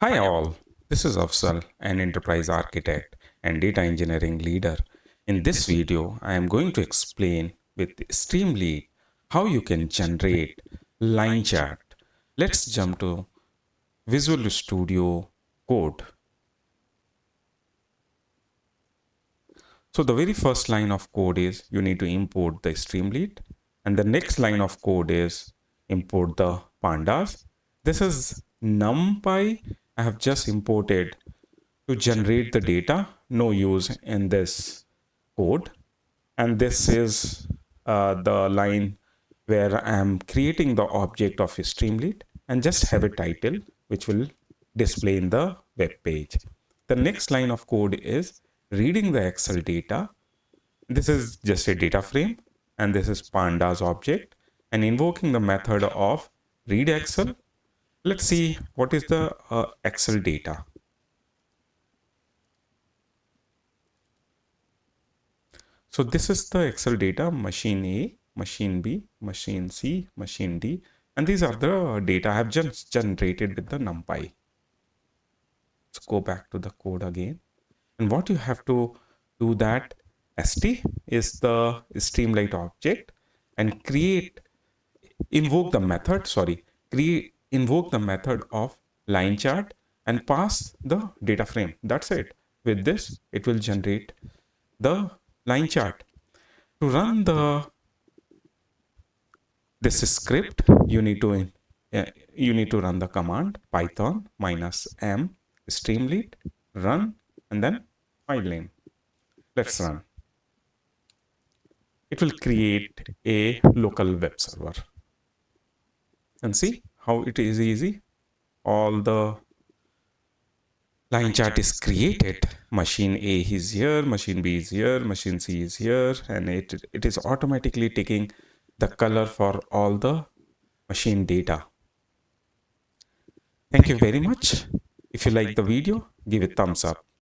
Hi all, this is Afsal, an enterprise architect and data engineering leader. In this video, I am going to explain with Streamlit how you can generate line chart. Let's jump to Visual Studio Code. So the very first line of code is you need to import the Streamlit, and the next line of code is import the pandas. This is NumPy. I have just imported to generate the data, no use in this code. And this is the line where I am creating the object of Streamlit and just have a title which will display in the web page. The next line of code is reading the Excel data. This is just a data frame, and this is pandas object, and invoking the method of read Excel. Let's see what is the Excel data. So this is the Excel data, machine A, machine B, machine C, machine D, and these are the data I have just generated with the NumPy. Let's go back to the code again. And what you have to do that st is the Streamlit object and invoke the method of line chart and pass the data frame. That's it. With this, it will generate the line chart. To run this script, you need to run the command python -m streamlit run and then file name. Let's run. It will create a local web server. And see how it is easy. All the line chart is created. Machine A is here, machine B is here, machine C is here, and it is automatically taking the color for all the machine data. Thank you very much. If you like the video, give it thumbs up.